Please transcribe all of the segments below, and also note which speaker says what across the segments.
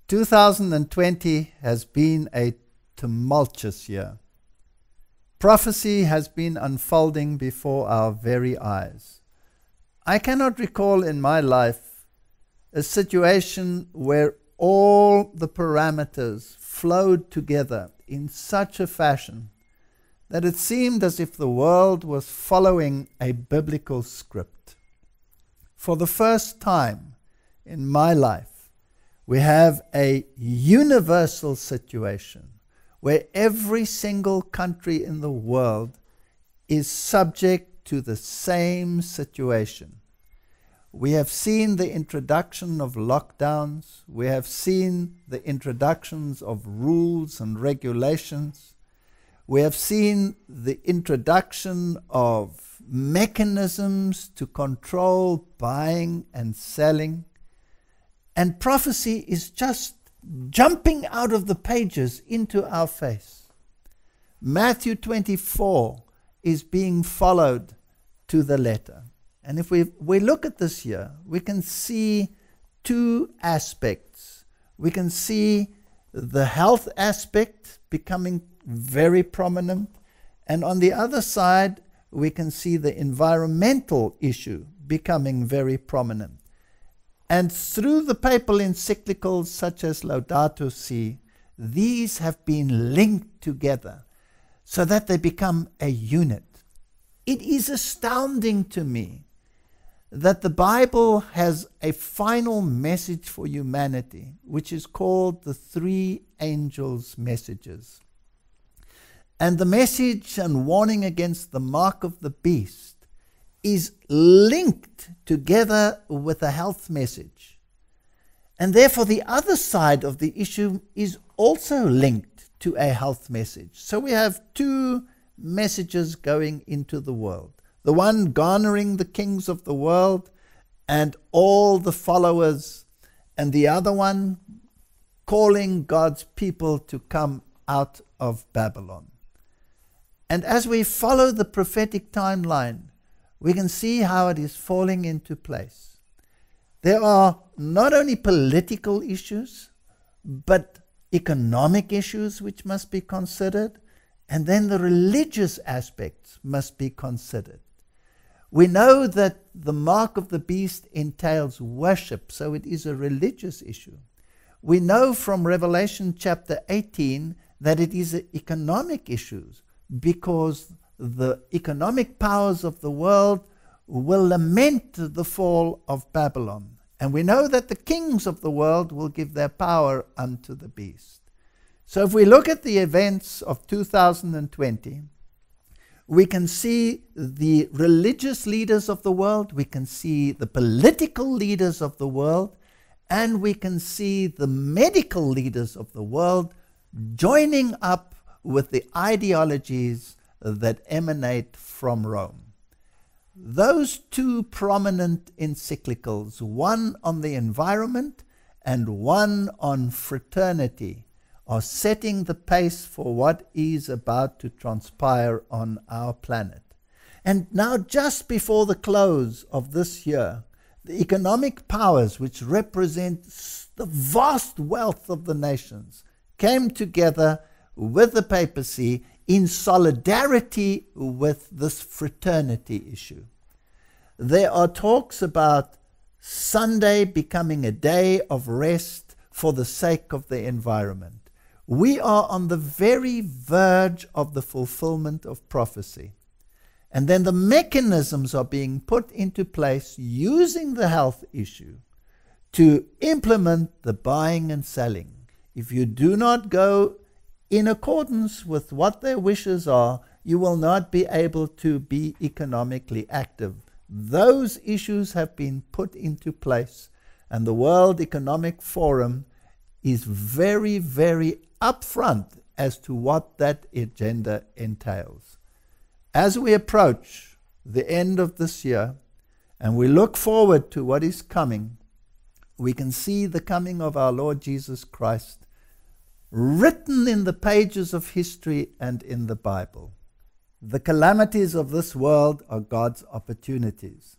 Speaker 1: 2020 has been a tumultuous year. Prophecy has been unfolding before our very eyes. I cannot recall in my life a situation where all the parameters flowed together in such a fashion that it seemed as if the world was following a biblical script. For the first time in my life, we have a universal situation where every single country in the world is subject to the same situation. We have seen the introduction of lockdowns. We have seen the introductions of rules and regulations. We have seen the introduction of mechanisms to control buying and selling. And prophecy is just jumping out of the pages into our face. Matthew 24 is being followed to the letter. And if we look at this here, we can see two aspects. We can see the health aspect becoming very prominent, and on the other side, we can see the environmental issue becoming very prominent. And through the papal encyclicals such as Laudato Si, these have been linked together so that they become a unit. It is astounding to me that the Bible has a final message for humanity, which is called the three angels' messages. And the message and warning against the mark of the beast is linked together with a health message. And therefore the other side of the issue is also linked to a health message. So we have two messages going into the world. The one garnering the kings of the world and all the followers, and the other one calling God's people to come out of Babylon. And as we follow the prophetic timeline, we can see how it is falling into place. There are not only political issues, but economic issues which must be considered, and then the religious aspects must be considered. We know that the mark of the beast entails worship, so it is a religious issue. We know from Revelation chapter 18 that it is economic issues, because the economic powers of the world will lament the fall of Babylon. And we know that the kings of the world will give their power unto the beast. So if we look at the events of 2020, we can see the religious leaders of the world, we can see the political leaders of the world, and we can see the medical leaders of the world joining up with the ideologies that emanate from Rome. Those two prominent encyclicals, one on the environment and one on fraternity, are setting the pace for what is about to transpire on our planet. And now, just before the close of this year, the economic powers which represent the vast wealth of the nations came together with the papacy in solidarity with this fraternity issue. There are talks about Sunday becoming a day of rest for the sake of the environment. We are on the very verge of the fulfillment of prophecy. And then the mechanisms are being put into place using the health issue to implement the buying and selling. If you do not go in accordance with what their wishes are, you will not be able to be economically active. Those issues have been put into place, and the World Economic Forum is very, very upfront as to what that agenda entails. As we approach the end of this year, and we look forward to what is coming, we can see the coming of our Lord Jesus Christ written in the pages of history and in the Bible. The calamities of this world are God's opportunities.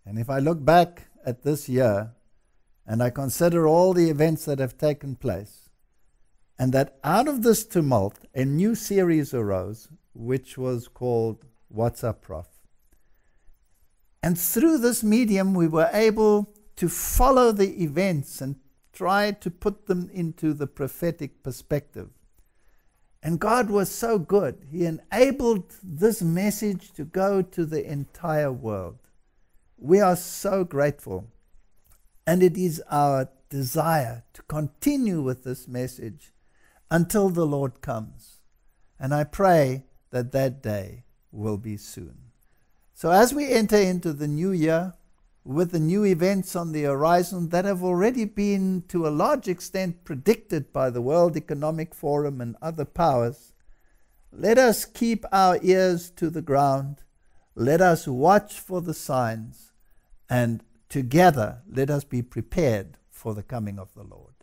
Speaker 1: And if I look back at this year, and I consider all the events that have taken place, and that out of this tumult, a new series arose, which was called Up Prof. And through this medium, we were able to follow the events and try to put them into the prophetic perspective. And God was so good. He enabled this message to go to the entire world. We are so grateful. And it is our desire to continue with this message until the Lord comes. And I pray that that day will be soon. So as we enter into the new year, with the new events on the horizon that have already been to a large extent predicted by the World Economic Forum and other powers, let us keep our ears to the ground, let us watch for the signs, and together let us be prepared for the coming of the Lord.